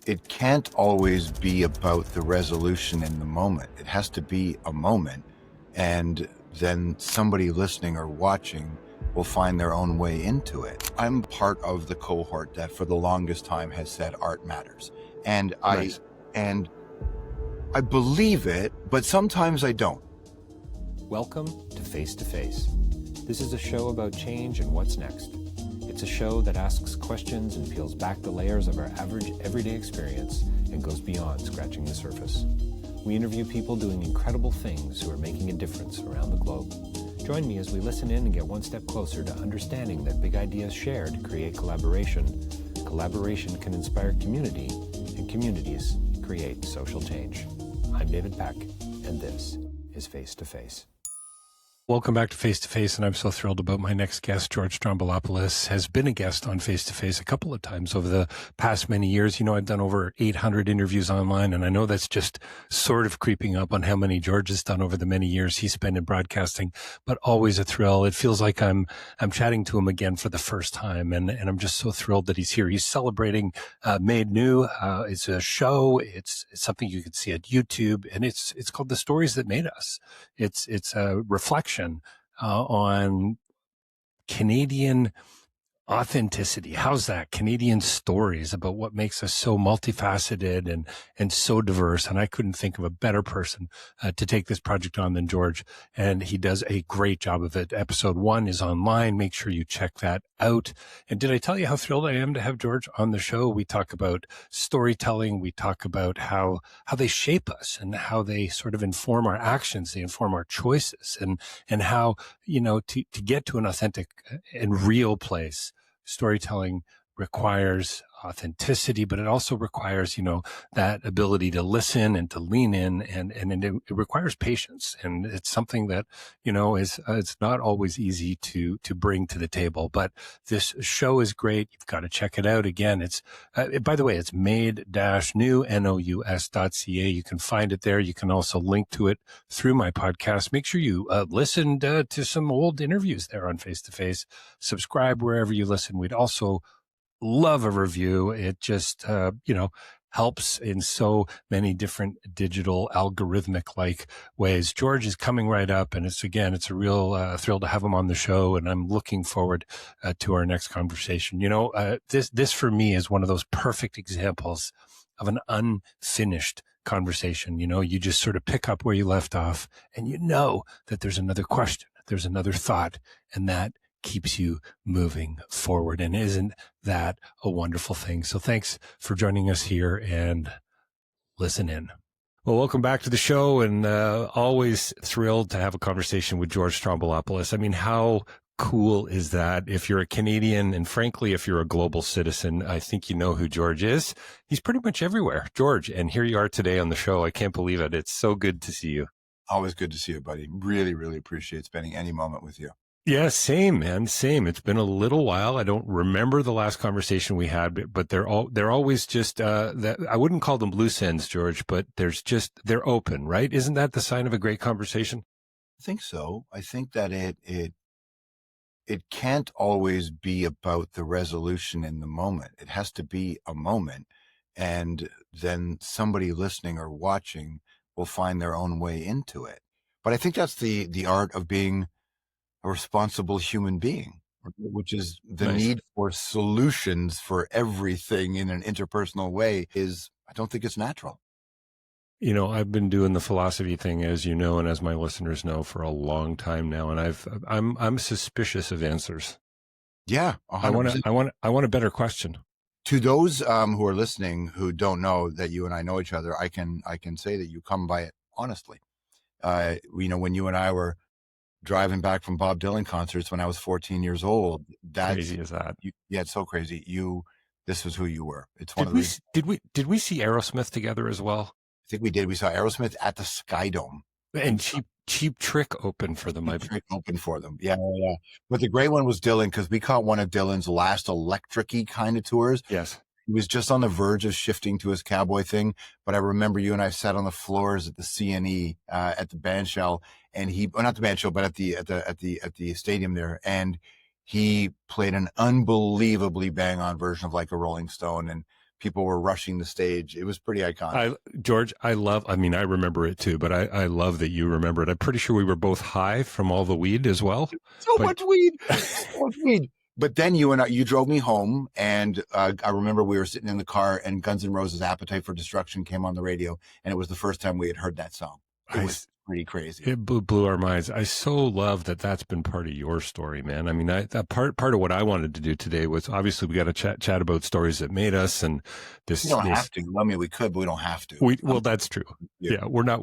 it can't always be about the resolution in the moment. It has to be a moment, and then somebody listening or watching will find their own way into it. I'm part of the cohort that for the longest time has said art matters. And Nice. I believe it, but sometimes I don't. Welcome to Face to Face. This is a show about change and what's next. It's a show that asks questions and peels back the layers of our average everyday experience and goes beyond scratching the surface. We interview people doing incredible things who are making a difference around the globe. Join me as we listen in and get one step closer to understanding that big ideas shared create collaboration. Collaboration can inspire community, and communities create social change. I'm David Peck, and this is Face to Face. Welcome back to Face to Face, and I'm so thrilled about my next guest. George Strombolopoulos has been a guest on Face to Face a couple of times over the past many years. You know, I've done over 800 interviews online, and I know that's just sort of creeping up on how many George has done over the many years he spent in broadcasting, but always a thrill. It feels like I'm chatting to him again for the first time, and I'm just so thrilled that he's here. He's celebrating Made New. It's a show. It's something you can see at YouTube, and it's called The Stories That Made Us. It's a reflection on Canadian authenticity. How's that? Canadian stories about what makes us so multifaceted and so diverse. And I couldn't think of a better person to take this project on than George. And he does a great job of it. Episode 1 is online. Make sure you check that out. And did I tell you how thrilled I am to have George on the show? We talk about storytelling. We talk about how they shape us and how they sort of inform our actions. They inform our choices and how, you know, to get to an authentic and real place. Storytelling requires authenticity, but it also requires, you know, that ability to listen and to lean in, and it requires patience. And it's something that, you know, is it's not always easy to bring to the table. But this show is great. You've got to check it out. Again, it's by the way, it's made-new.nous.ca. You can find it there. You can also link to it through my podcast. Make sure you listen to some old interviews there on Face to Face. Subscribe wherever you listen. We'd also love a review. It just, helps in so many different digital algorithmic like ways. George is coming right up, and it's a real thrill to have him on the show. And I'm looking forward to our next conversation. You know, this for me is one of those perfect examples of an unfinished conversation. You know, you just sort of pick up where you left off, and you know that there's another question, there's another thought, and that keeps you moving forward. And isn't that a wonderful thing? So thanks for joining us here, and listen in. Well, welcome back to the show, and always thrilled to have a conversation with George Strombolopoulos. I mean, how cool is that? If you're a Canadian, and frankly, if you're a global citizen, I think you know who George is. He's pretty much everywhere. George, and here you are today on the show. I can't believe it. It's so good to see you. Always good to see you, buddy. Really, really appreciate spending any moment with you. Yeah, same, man. Same. It's been a little while. I don't remember the last conversation we had, but they're always just, that I wouldn't call them loose ends, George, but they're open, right? Isn't that the sign of a great conversation? I think so. I think that it can't always be about the resolution in the moment. It has to be a moment, and then somebody listening or watching will find their own way into it. But I think that's the art of being a responsible human being, which is the Nice. need for solutions for everything in an interpersonal way I don't think it's natural. You know, I've been doing the philosophy thing, as you know, and as my listeners know, for a long time now, and I'm suspicious of answers. Yeah, 100%. I want a better question. To those who are listening who don't know that you and I know each other, I can say that you come by it honestly. When you and I were driving back from Bob Dylan concerts when I was 14 years old. Crazy is that? Yeah, it's so crazy. This was who you were. It's one Did we see Aerosmith together as well? I think we did. We saw Aerosmith at the Sky Dome. And Cheap Trick opened for them. Trick opened for them. Yeah. But the great one was Dylan, because we caught one of Dylan's last electric-y kind of tours. Yes. He was just on the verge of shifting to his cowboy thing. But I remember you and I sat on the floors at the CNE, at the bandshell, and not the bandshell, but at the stadium there. And he played an unbelievably bang on version of like a Rolling Stone. And people were rushing the stage. It was pretty iconic. George, I remember it too, but I love that you remember it. I'm pretty sure we were both high from all the weed as well. So much weed, so much weed. But then you drove me home, and I remember we were sitting in the car, and Guns N' Roses' "Appetite for Destruction" came on the radio, and it was the first time we had heard that song. It was pretty crazy. It blew our minds. I so love that that's been part of your story, man. I mean, that part of what I wanted to do today was, obviously we got to chat about stories that made us, and this. We don't have to. I mean, we could, but we don't have to. Well, that's true. Yeah, we're not.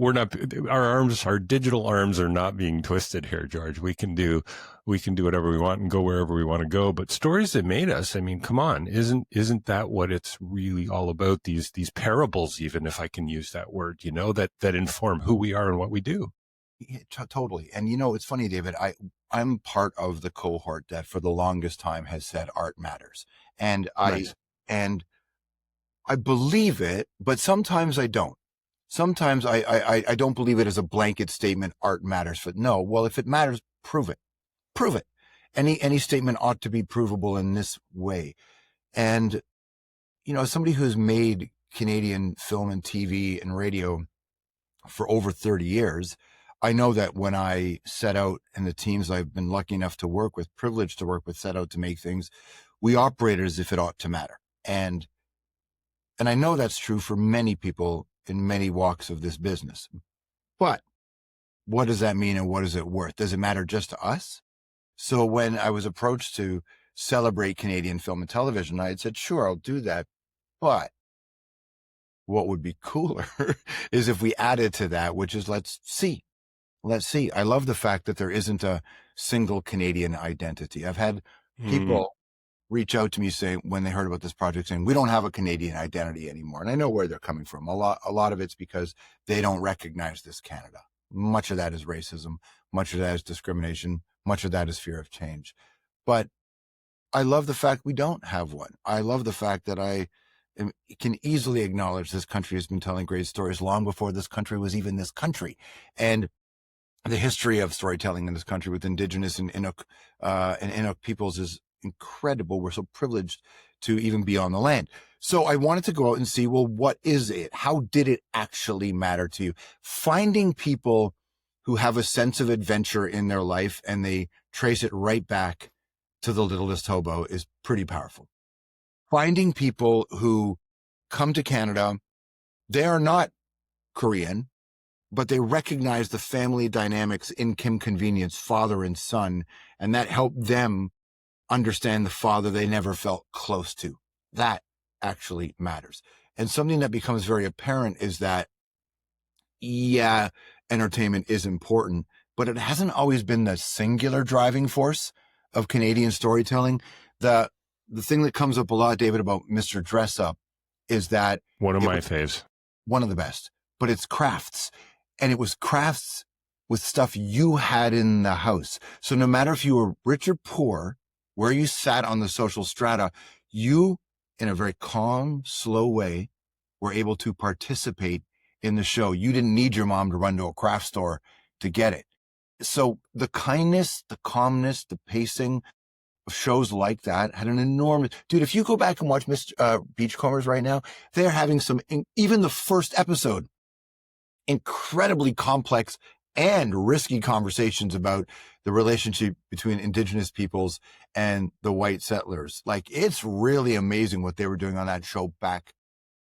Our digital arms are not being twisted here, George. We can do whatever we want and go wherever we want to go. But stories that made us, I mean, come on, isn't that what it's really all about? These parables, even if I can use that word, that inform who we are and what we do. Yeah, totally. And it's funny, David, I'm part of the cohort that for the longest time has said art matters. And Nice. I believe it, but sometimes I don't. Sometimes I don't believe it as a blanket statement, art matters. But no, well, if it matters, prove it. Prove it. Any statement ought to be provable in this way. And, as somebody who's made Canadian film and TV and radio for over 30 years, I know that when I set out, and the teams I've been lucky enough to work with, privileged to work with, set out to make things, we operate as if it ought to matter. And I know that's true for many people in many walks of this business. But what does that mean, and what is it worth? Does it matter just to us? So when I was approached to celebrate Canadian film and television, I had said, sure, I'll do that. But what would be cooler is if we added to that, which is let's see. I love the fact that there isn't a single Canadian identity. I've had people reach out to me saying, when they heard about this project, saying, we don't have a Canadian identity anymore. And I know where they're coming from. A lot of it's because they don't recognize this Canada. Much of that is racism. Much of that is discrimination. Much of that is fear of change. But I love the fact we don't have one. I love the fact that I can easily acknowledge this country has been telling great stories long before this country was even this country. And the history of storytelling in this country with Indigenous and Inuk peoples is incredible. We're so privileged to even be on the land. So I wanted to go out and see, well, what is it? How did it actually matter to you? Finding people who have a sense of adventure in their life and they trace it right back to the littlest hobo is pretty powerful. Finding people who come to Canada, they are not Korean, but they recognize the family dynamics in Kim Convenience, father and son, and that helped them understand the father they never felt close to. That actually matters. And something that becomes very apparent is that, yeah, entertainment is important, but it hasn't always been the singular driving force of Canadian storytelling. The thing that comes up a lot, David, about Mr. Dress Up is that one of my faves, one of the best, but it's crafts. And it was crafts with stuff you had in the house. So no matter if you were rich or poor, where you sat on the social strata, you, in a very calm, slow way, were able to participate in the show. You didn't need your mom to run to a craft store to get it. So the kindness, the calmness, the pacing of shows like that had an enormous... Dude, if you go back and watch Beachcombers right now, they're having even the first episode, incredibly complex and risky conversations about the relationship between Indigenous peoples and the white settlers. Like, it's really amazing what they were doing on that show back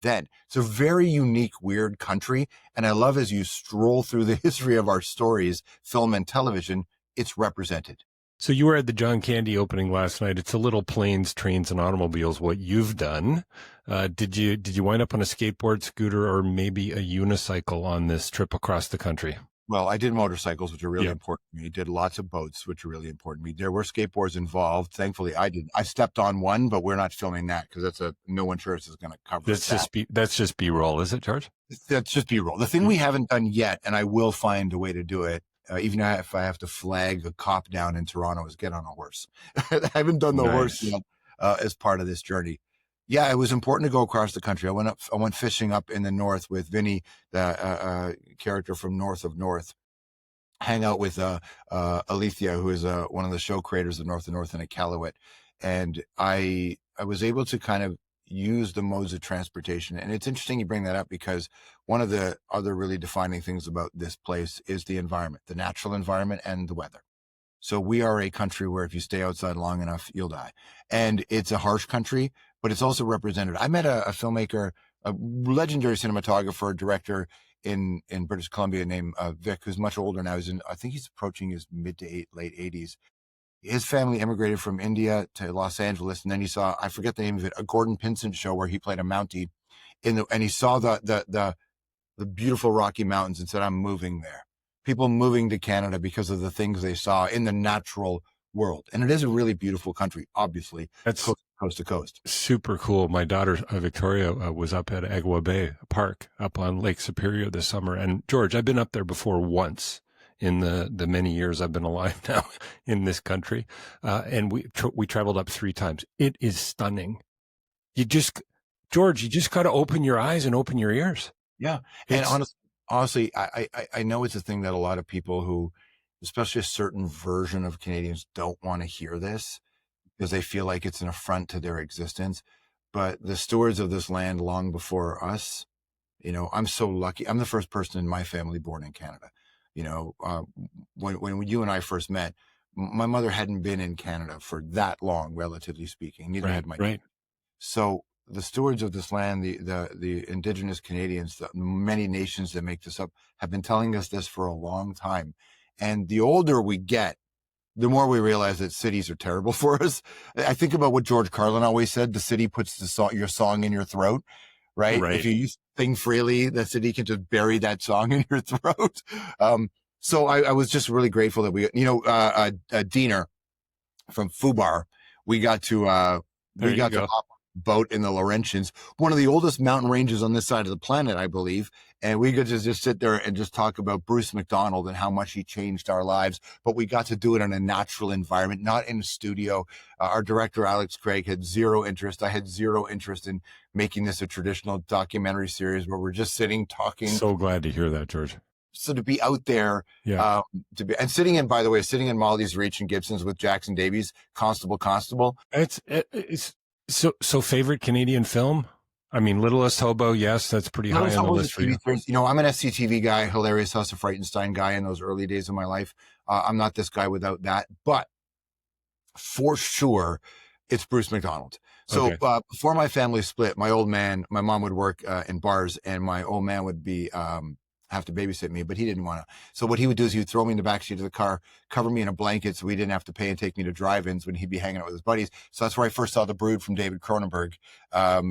then. It's a very unique, weird country. And I love, as you stroll through the history of our stories, film and television, it's represented. So you were at the John Candy opening last night. It's a little planes, trains, and automobiles, what you've done. Did you wind up on a skateboard, scooter, or maybe a unicycle on this trip across the country? Well, I did motorcycles, which are really important to me. Did lots of boats, which are really important to me. There were skateboards involved. Thankfully, I stepped on one, but we're not filming that because that's no insurance is going to cover that. That's just B-roll, is it, George? That's just B-roll. The thing we haven't done yet, and I will find a way to do it, even if I have to flag a cop down in Toronto, is get on a horse. I haven't done the horse yet as part of this journey. Yeah, it was important to go across the country. I went fishing up in the north with Vinny, the character from North of North. Hang out with Alethea, who is one of the show creators of North of North and Iqaluit. And I was able to kind of use the modes of transportation. And it's interesting you bring that up, because one of the other really defining things about this place is the environment, the natural environment and the weather. So we are a country where if you stay outside long enough, you'll die. And it's a harsh country, but it's also represented. I met a filmmaker, a legendary cinematographer, director in British Columbia named Vic, who's much older now. I think he's approaching his mid to late 80s. His family immigrated from India to Los Angeles, and then he saw, I forget the name of it, a Gordon Pinsent show where he played a Mountie and he saw the beautiful Rocky Mountains and said, I'm moving there. People moving to Canada because of the things they saw in the natural world. And it is a really beautiful country, obviously. That's coast to coast. Super cool. My daughter, Victoria, was up at Agua Bay Park up on Lake Superior this summer. And George, I've been up there before once in the many years I've been alive now in this country. And we traveled up 3 times. It is stunning. George, you just got to open your eyes and open your ears. Yeah. And honestly, I know it's a thing that a lot of people who, especially a certain version of Canadians, don't want to hear this because they feel like it's an affront to their existence. But the stewards of this land long before us, I'm so lucky. I'm the first person in my family born in Canada. When you and I first met, my mother hadn't been in Canada for that long, relatively speaking. Neither had my dad. So the stewards of this land, the Indigenous Canadians, the many nations that make this up, have been telling us this for a long time. And the older we get, the more we realize that cities are terrible for us. I think about what George Carlin always said: the city puts your song in your throat, right? If you sing freely, the city can just bury that song in your throat. So I was just really grateful that we, Diener from Fubar, we got to hop on a boat in the Laurentians, one of the oldest mountain ranges on this side of the planet, I believe. And we got to just sit there and just talk about Bruce McDonald and how much he changed our lives. But we got to do it in a natural environment, not in a studio. Our director, Alex Craig, had zero interest. I had zero interest in making this a traditional documentary series where we're just sitting talking. So glad to hear that, George. So to be out there, sitting in Molly's Reach and Gibson's with Jackson Davies, Constable. It's so favorite Canadian film. I mean, Littlest Hobo, yes, that's pretty high on the list for you. I'm an SCTV guy, hilarious House of Frightenstein guy in those early days of my life. I'm not this guy without that, but for sure, it's Bruce McDonald. So before my family split, my mom would work in bars, and my old man would be have to babysit me, but he didn't want to. So what he would do is he would throw me in the backseat of the car, cover me in a blanket so we didn't have to pay, and take me to drive-ins when he'd be hanging out with his buddies. So that's where I first saw The Brood from David Cronenberg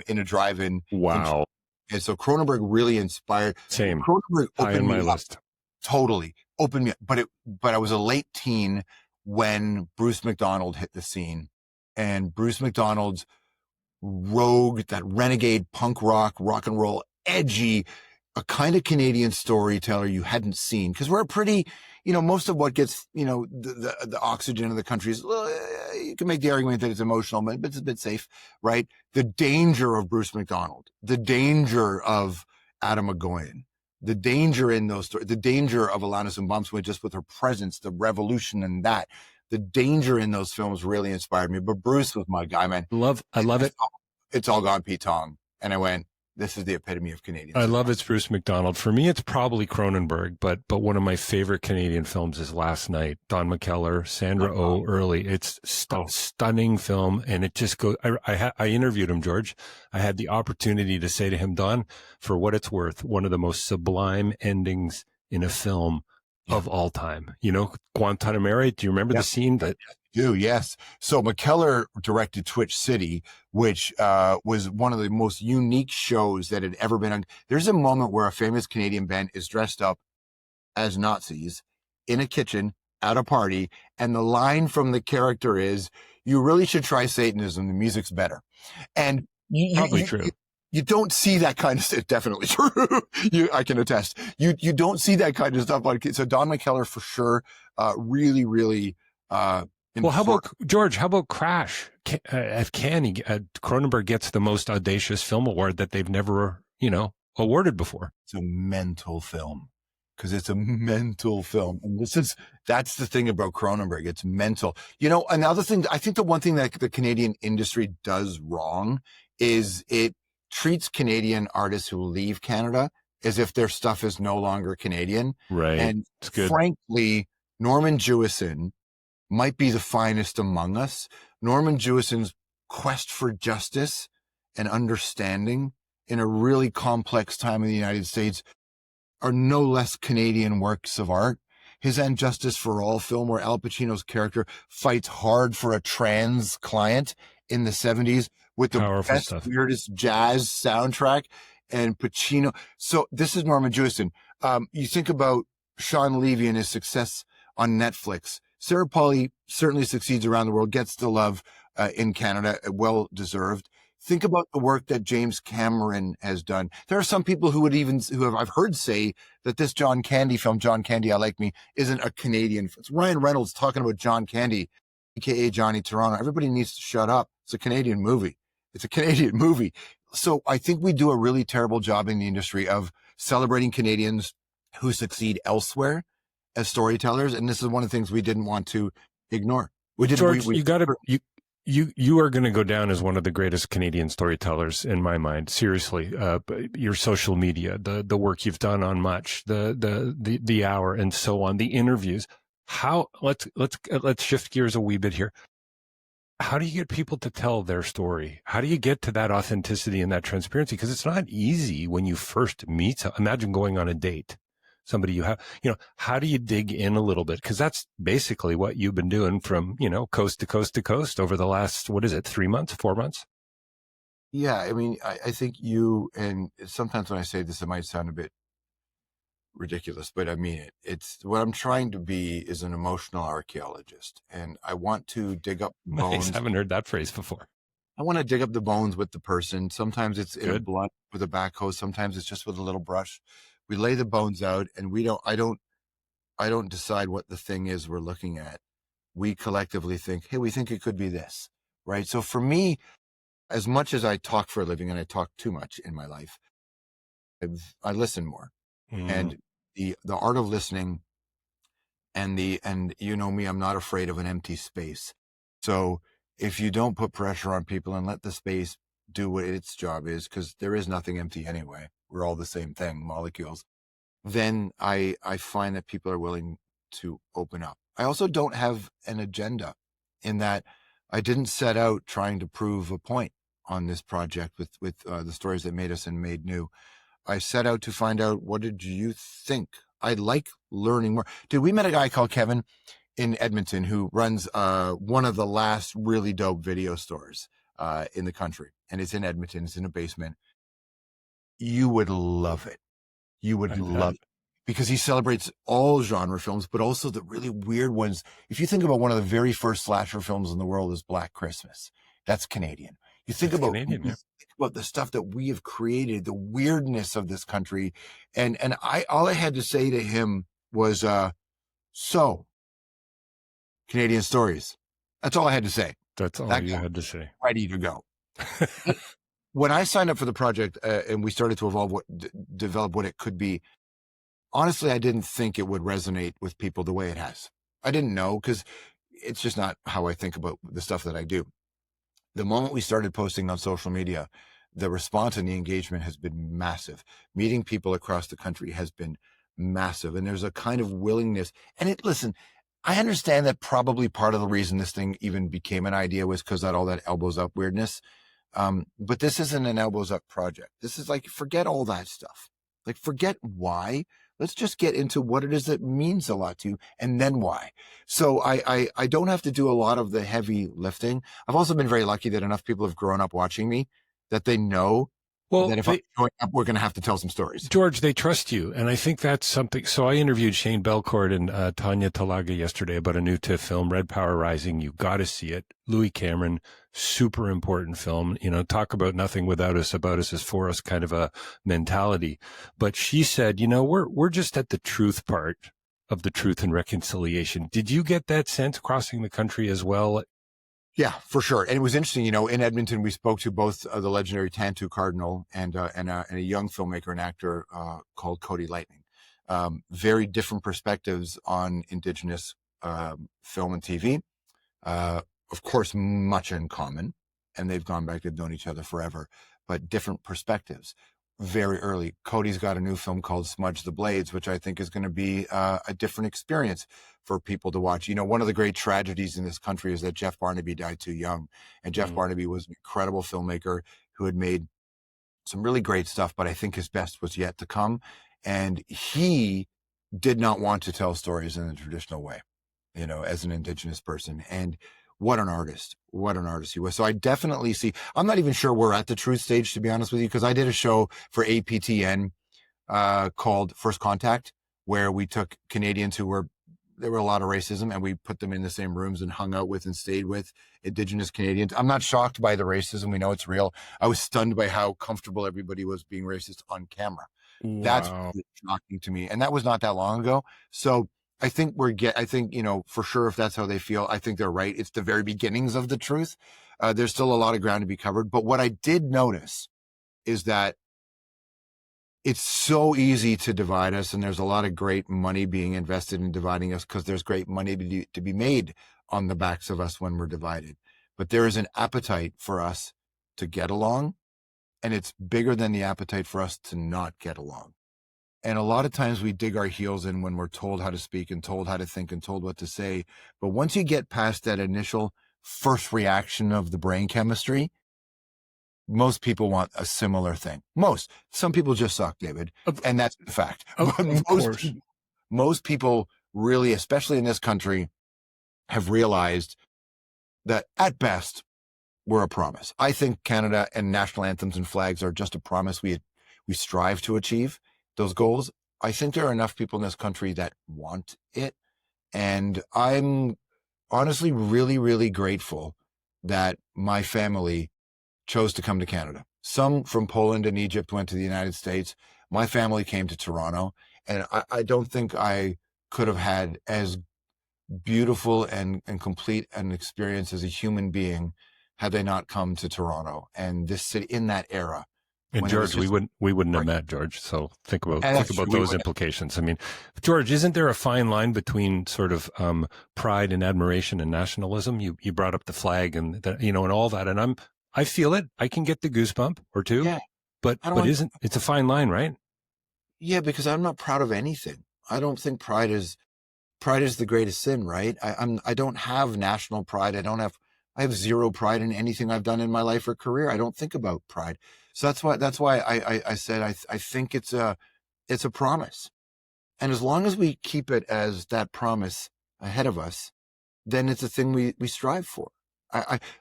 in a drive-in. Wow. And so Cronenberg really inspired. Same. Cronenberg opened my me list. Up. Totally. Opened me up. But I was a late teen when Bruce McDonald hit the scene. And Bruce McDonald's rogue, that renegade punk rock and roll, edgy, a kind of Canadian storyteller you hadn't seen, because we're a pretty, most of what gets, the oxygen of the country is, you can make the argument that it's emotional, but it's a bit safe, right? The danger of Bruce McDonald, the danger of Adam McGowan, the danger in those stories, the danger of Alanis and Bumswood just with her presence, the revolution and that, the danger in those films really inspired me. But Bruce was my guy, man. I love it. It's all gone Pete Tong. And I went, this is the epitome of Canadian. I love it's Bruce McDonald. For me, it's probably Cronenberg, but one of my favorite Canadian films is Last Night. Don McKellar, Sandra Oh Early. It's stunning film, and it just goes. I interviewed him, George. I had the opportunity to say to him, Don, for what it's worth, one of the most sublime endings in a film of all time. Guantanamera. Do you remember the scene that? Yes. So McKellar directed Twitch City, which was one of the most unique shows that had ever been on. There's a moment where a famous Canadian band is dressed up as Nazis in a kitchen at a party, and the line from the character is, "You really should try Satanism. The music's better." And probably true. You don't see that kind of stuff. Definitely true. I can attest. You don't see that kind of stuff on. So Don McKellar for sure. Really, really. Well, how about Crash? Cronenberg gets the most audacious film award that they've never, awarded before. It's a mental film, because it's a mental film. And that's the thing about Cronenberg. It's mental. Another thing, I think the one thing that the Canadian industry does wrong is it treats Canadian artists who leave Canada as if their stuff is no longer Canadian. Right. And It's good. frankly, Norman Jewison might be the finest among us. Norman Jewison's quest for justice and understanding in a really complex time in the United States are no less Canadian works of art. His And Justice for All film, where Al Pacino's character fights hard for a trans client in the 70s with the Powerful best, stuff. weirdest jazz soundtrack, and Pacino. So this is Norman Jewison. You think about Sean Levy and his success on Netflix. Sarah Polley certainly succeeds around the world, gets the love in Canada, well deserved. Think about the work that James Cameron has done. There are some people who I've heard say that this John Candy film, John Candy, I Like Me, isn't a Canadian. It's Ryan Reynolds talking about John Candy, aka Johnny Toronto. Everybody needs to shut up. It's a Canadian movie. It's a Canadian movie. So I think we do a really terrible job in the industry of celebrating Canadians who succeed elsewhere as storytellers. And this is one of the things we didn't want to ignore. George, you are going to go down as one of the greatest Canadian storytellers in my mind. Seriously, your social media, the work you've done on Much, the hour, and so on, the interviews. Let's shift gears a wee bit here. How do you get people to tell their story? How do you get to that authenticity and that transparency? Because it's not easy when you first meet. Imagine going on a date. Somebody you have, how do you dig in a little bit? Because that's basically what you've been doing from, coast to coast to coast over the last, 3 months, 4 months? Yeah, I mean, I think you, and sometimes when I say this, it might sound a bit ridiculous, but I mean it. It's what I'm trying to be is an emotional archaeologist, and I want to dig up bones. Nice. I haven't heard that phrase before. I want to dig up the bones with the person. Sometimes it's in a blunt with a backhoe. Sometimes it's just with a little brush. We lay the bones out, and I don't decide what the thing is we're looking at. We collectively think, hey, we think it could be this, right? So for me, as much as I talk for a living, and I talk too much in my life, I listen more. And the art of listening and you know me, I'm not afraid of an empty space. So if you don't put pressure on people and let the space do what its job is, because there is nothing empty anyway, we're all the same thing, molecules, then I find that people are willing to open up. I also don't have an agenda, in that I didn't set out trying to prove a point on this project with the stories that made us and made new. I set out to find out, what did you think? I like learning more. Dude, we met a guy called Kevin in Edmonton who runs one of the last really dope video stores in the country. And it's in Edmonton. It's in a basement. You would love it. You would love it. Because he celebrates all genre films, but also the really weird ones. If you think about one of the very first slasher films in the world is Black Christmas. That's Canadian. You think about the stuff that we have created, the weirdness of this country. And all I had to say to him was, so Canadian stories. That's all I had to say. That's all you had to say. Ready to go. When I signed up for the project and we started to develop what it could be, honestly, I didn't think it would resonate with people the way it has. I didn't know, because it's just not how I think about the stuff that I do. The moment we started posting on social media, the response and the engagement has been massive. Meeting people across the country has been massive. And there's a kind of willingness. And listen, I understand that probably part of the reason this thing even became an idea was because of all that elbows up weirdness. But this isn't an elbows up project. This is like, forget all that stuff. Like, forget why. Let's just get into what it is that means a lot to you, and then why. So I don't have to do a lot of the heavy lifting. I've also been very lucky that enough people have grown up watching me that they know that if I'm going up, we're going to have to tell some stories. George, they trust you. And I think that's something. So I interviewed Shane Belcourt and Tanya Talaga yesterday about a new TIFF film, Red Power Rising. You got to see it. Louis Cameron, super important film. Talk about nothing without us, about us is for us kind of a mentality. But she said, we're just at the truth part of the truth and reconciliation. Did you get that sense crossing the country as well? Yeah, for sure. And it was interesting, in Edmonton, we spoke to both the legendary Tantu Cardinal and a young filmmaker and actor called Cody Lightning. Very different perspectives on Indigenous film and TV. Of course, much in common. and they've gone back, they've known each other forever, but different perspectives. Very early, Cody's got a new film called Smudge the Blades, which I think is going to be a different experience for people to watch. You know, one of the great tragedies in this country is that Jeff Barnaby died too young. And Jeff Barnaby was an incredible filmmaker who had made some really great stuff, but I think his best was yet to come. And he did not want to tell stories in the traditional way, you know, as an Indigenous person. And what an artist he was. So I definitely see, I'm not even sure we're at the truth stage, to be honest with you, because I did a show for APTN called First Contact, where we took Canadians there were a lot of racism, and we put them in the same rooms and hung out with and stayed with Indigenous Canadians. I'm not shocked by the racism. We know it's real. I was stunned by how comfortable everybody was being racist on camera. Wow. That's really shocking to me. And that was not that long ago. So I think you know, for sure, if that's how they feel, I think they're right. It's the very beginnings of the truth. There's still a lot of ground to be covered. But what I did notice is that it's so easy to divide us, and there's a lot of great money being invested in dividing us because there's great money to be made on the backs of us when we're divided. But there is an appetite for us to get along, and it's bigger than the appetite for us to not get along. And a lot of times we dig our heels in when we're told how to speak and told how to think and told what to say. But once you get past that initial first reaction of the brain chemistry, most people want a similar thing. Some people just suck, David, and that's the fact. But most people really, especially in this country, have realized that at best we're a promise. I think Canada and national anthems and flags are just a promise we strive to achieve those goals. I think there are enough people in this country that want it, and I'm honestly really, really grateful that my family chose to come to Canada. Some from Poland and Egypt went to the United States. My family came to Toronto, and I don't think I could have had as beautiful and complete an experience as a human being had they not come to Toronto and this city in that era. And George, we wouldn't have met, George. So think about those implications. I mean, George, isn't there a fine line between sort of pride and admiration and nationalism? You brought up the flag and and all that, and I feel it. I can get the goosebump or two. Yeah. But it's a fine line, right? Yeah, because I'm not proud of anything. I don't think pride is the greatest sin, right? I don't have national pride. I have zero pride in anything I've done in my life or career. I don't think about pride. So that's why I said I think it's a promise. And as long as we keep it as that promise ahead of us, then it's a thing we strive for.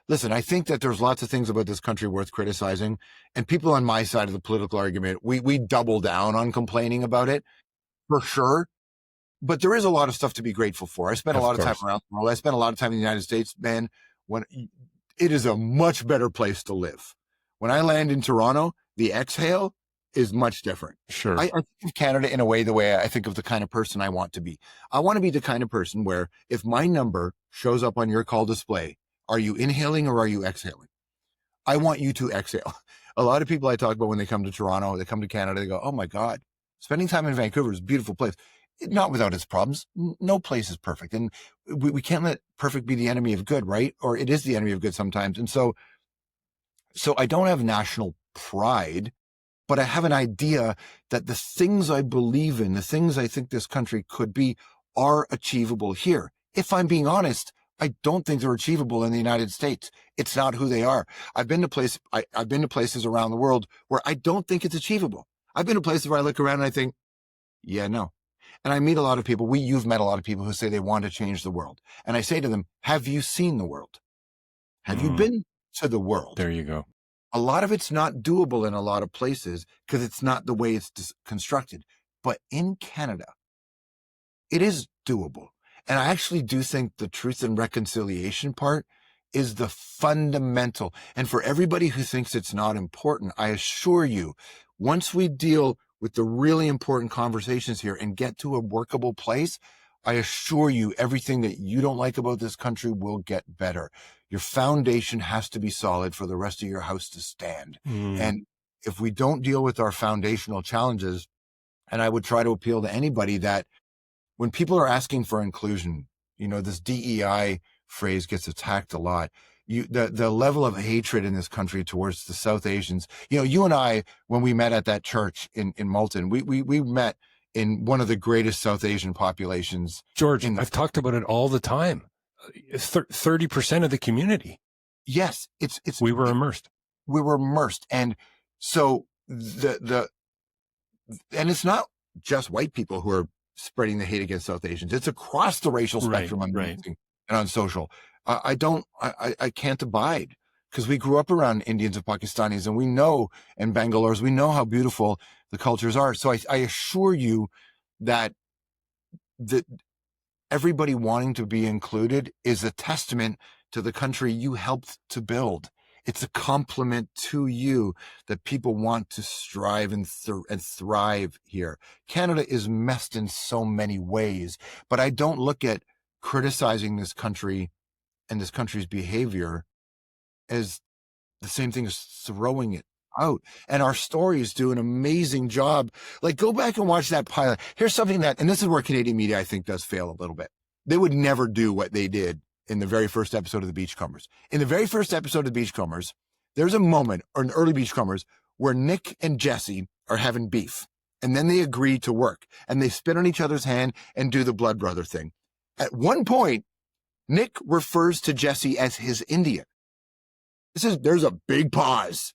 Listen, I think that there's lots of things about this country worth criticizing, and people on my side of the political argument, we double down on complaining about it, for sure. But there is a lot of stuff to be grateful for. I spent a lot of time around the world. I spent a lot of time in the United States, man. When it is a much better place to live. When I land in Toronto, the exhale is much different. Sure. I think of Canada in a way, the way I think of the kind of person I want to be. I want to be the kind of person where if my number shows up on your call display, are you inhaling or are you exhaling? I want you to exhale. A lot of people I talk about when they come to Toronto, they come to Canada, they go, oh my God, spending time in Vancouver is a beautiful place. Not without its problems. No place is perfect. And we can't let perfect be the enemy of good, right? Or it is the enemy of good sometimes. And so I don't have national pride, but I have an idea that the things I believe in, the things I think this country could be, are achievable here. If I'm being honest, I don't think they're achievable in the United States. It's not who they are. I've been to places around the world where I don't think it's achievable. I've been to places where I look around and I think, yeah, no. And I meet a lot of people. You've met a lot of people who say they want to change the world. And I say to them, have you seen the world? Have you been to the world? There you go. A lot of it's not doable in a lot of places because it's not the way it's constructed. But in Canada, it is doable. And I actually do think the truth and reconciliation part is the fundamental. And for everybody who thinks it's not important, I assure you, once we deal with the really important conversations here and get to a workable place, I assure you everything that you don't like about this country will get better. Your foundation has to be solid for the rest of your house to stand. And if we don't deal with our foundational challenges, and I would try to appeal to anybody that when people are asking for inclusion, this DEI phrase gets attacked a lot. the level of hatred in this country towards the South Asians. You and I, when we met at that church in Moulton, we met in one of the greatest South Asian populations. George, I've talked about it all the time. 30% of the community. Yes, we were immersed. We were immersed, and so and it's not just white people who are spreading the hate against South Asians. It's across the racial spectrum and on social. I can't abide, because we grew up around Indians and Pakistanis, and we know, and Bangalores, we know how beautiful the cultures are. So I assure you that everybody wanting to be included is a testament to the country you helped to build. It's a compliment to you that people want to strive and thrive here. Canada is messed in so many ways, but I don't look at criticizing this country and this country's behavior as the same thing as throwing it out. And our stories do an amazing job. Like, go back and watch that pilot. Here's something and this is where Canadian media, I think, does fail a little bit. They would never do what they did in the very first episode of The Beachcombers. In the very first episode of The Beachcombers, there's a moment, or an early Beachcombers, where Nick and Jesse are having beef. And then they agree to work. And they spit on each other's hand and do the blood brother thing. At one point, Nick refers to Jesse as his Indian. There's a big pause.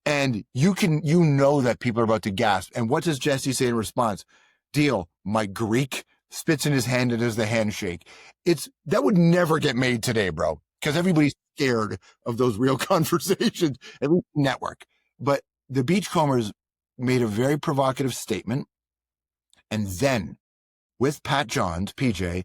And you know that people are about to gasp. And what does Jesse say in response? Deal, my Greek. Spits in his hand and does the handshake. That would never get made today, bro, because everybody's scared of those real conversations, at least network. But the Beachcombers made a very provocative statement. And then with Pat Johns, PJ,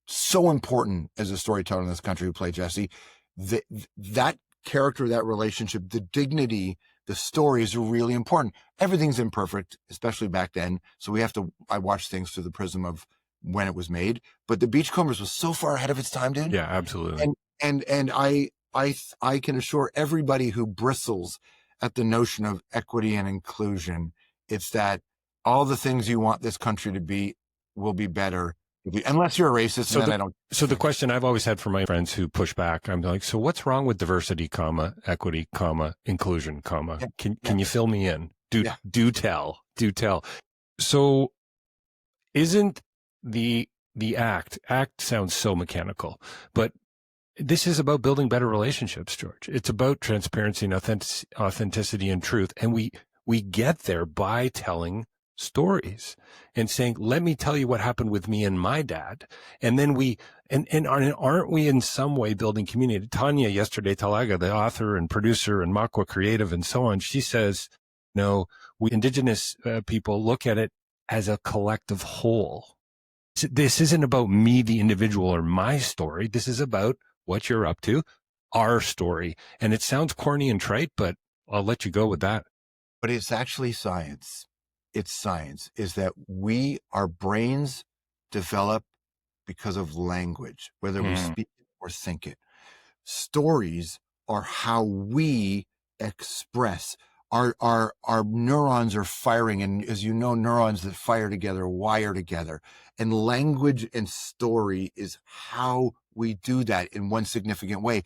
so important as a storyteller in this country who played Jesse, that character, that relationship, the dignity, the story is really important. Everything's imperfect, especially back then. So I watch things through the prism of when it was made, but the Beachcombers was so far ahead of its time, dude. Yeah, absolutely. And I can assure everybody who bristles at the notion of equity and inclusion, it's that all the things you want this country to be will be better, unless you're a racist. So the question I've always had for my friends who push back, I'm like, so what's wrong with diversity, equity, inclusion, Can you fill me in? Do tell. So isn't the act sounds so mechanical, but this is about building better relationships, George. It's about transparency and authenticity and truth. And we get there by telling stories and saying, let me tell you what happened with me and my dad. And then aren't we in some way building community? Tanya yesterday, Talaga, the author and producer and Makwa creative and so on, she says, no, we Indigenous people look at it as a collective whole. This isn't about me, the individual, or my story. This is about what you're up to, our story. And it sounds corny and trite, but I'll let you go with that. But it's actually science. It's science, is that our brains develop because of language, whether we speak it or think it. Stories are how we express. Our neurons are firing, and as you know, neurons that fire together wire together. And language and story is how we do that in one significant way.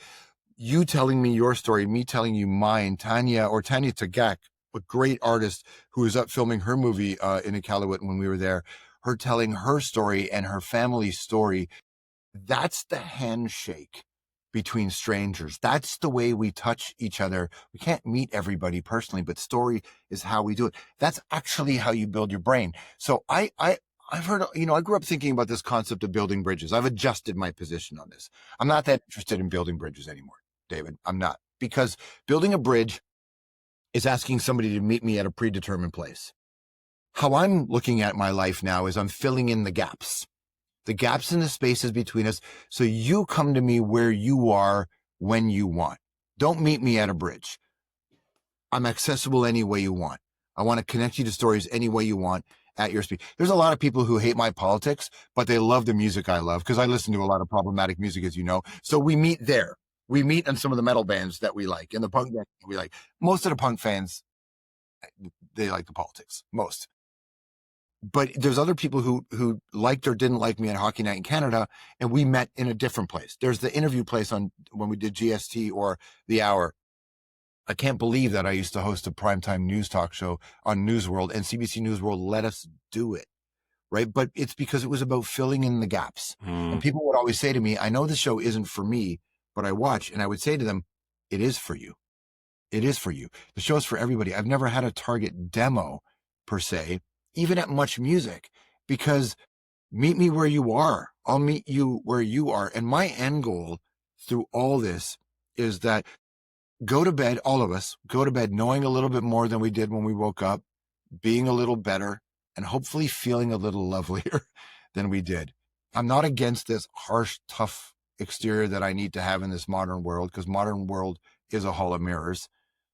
You telling me your story, me telling you mine. Tanya Tagak, a great artist who was up filming her movie in Iqaluit when we were there, her telling her story and her family's story. That's the handshake between strangers. That's the way we touch each other. We can't meet everybody personally, but story is how we do it. That's actually how you build your brain. So I've heard, I grew up thinking about this concept of building bridges. I've adjusted my position on this. I'm not that interested in building bridges anymore, David. I'm not, because building a bridge is asking somebody to meet me at a predetermined place. How I'm looking at my life now is I'm filling in the gaps in the spaces between us. So you come to me where you are when you want. Don't meet me at a bridge. I'm accessible any way you want. I want to connect you to stories any way you want at your speed. There's a lot of people who hate my politics, but they love the music I love because I listen to a lot of problematic music, as you know. So we meet there. We meet on some of the metal bands that we like and the punk bands that we like. Most of the punk fans, they like the politics. Most. but there's other people who liked or didn't like me at Hockey Night in Canada, and we met in a different place. There's the interview place on when we did GST or The Hour. I can't believe that I used to host a primetime news talk show on News World, and CBC News World let us do it. Right. But it's because it was about filling in the gaps. And people would always say to me, I know the show isn't for me, but I watch. And I would say to them, it is for you. It is for you. The show's for everybody. I've never had a target demo per se, even at MuchMusic, because meet me where you are. I'll meet you where you are. And my end goal through all this is that go to bed, all of us go to bed knowing a little bit more than we did when we woke up, being a little better, and hopefully feeling a little lovelier than we did. I'm not against this harsh, tough exterior that I need to have in this modern world, because modern world is a hall of mirrors.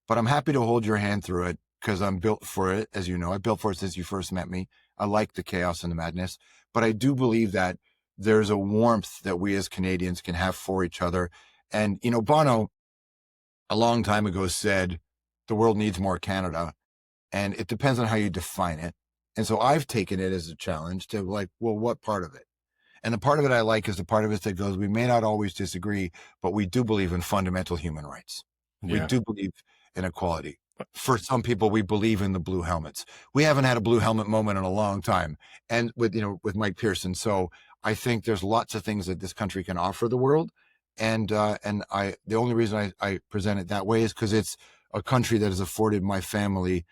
But I'm happy to hold your hand through it because I'm built for it. As you know, I built for it since you first met me. I like the chaos and the madness, but I do believe that there's a warmth that we as Canadians can have for each other. And, you know, Bono a long time ago said, the world needs more Canada. And it depends on how you define it. And so I've taken it as a challenge to like, well, what part of it? And the part of it I like is the part of it that goes, we may not always disagree, but we do believe in fundamental human rights. Yeah. We do believe in equality. For some people, we believe in the blue helmets. We haven't had a blue helmet moment in a long time. And with Mike Pearson. So I think there's lots of things that this country can offer the world. And the only reason I present it that way is because it's a country that has afforded my family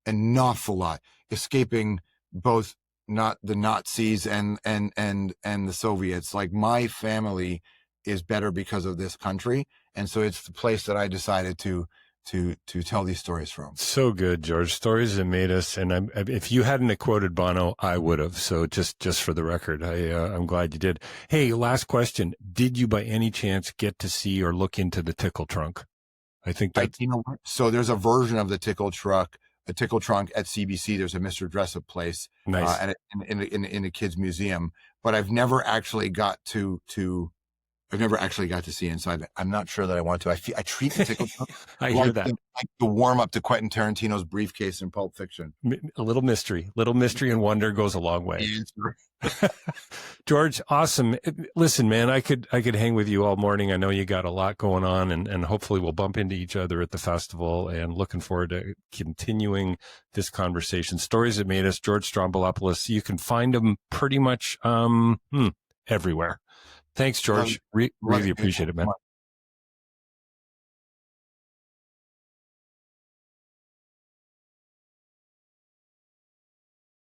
an awful lot, escaping both not the Nazis and the Soviets. Like, my family is better because of this country. And so it's the place that I decided to tell these stories from. So good, George. Stories that made us. And if you hadn't quoted Bono, I would have. So just for the record, I'm glad you did. Hey, last question. Did you by any chance get to see or look into the Tickle Trunk? I think that, you know what? So there's a version of the Tickle Trunk at CBC. There's a Mr. Dressup place, nice. And in the kids museum, but I've never actually got to see inside it. I'm not sure that I want to. I treat the Tickle Trunk I hear that. like the warm up to Quentin Tarantino's briefcase in Pulp Fiction. A little mystery and wonder goes a long way. George, awesome. Listen, man, I could hang with you all morning. I know you got a lot going on, and hopefully we'll bump into each other at the festival, and looking forward to continuing this conversation. Stories That Made Us, George Strombolopoulos. You can find him pretty much everywhere. Thanks, George. Really appreciate it, man.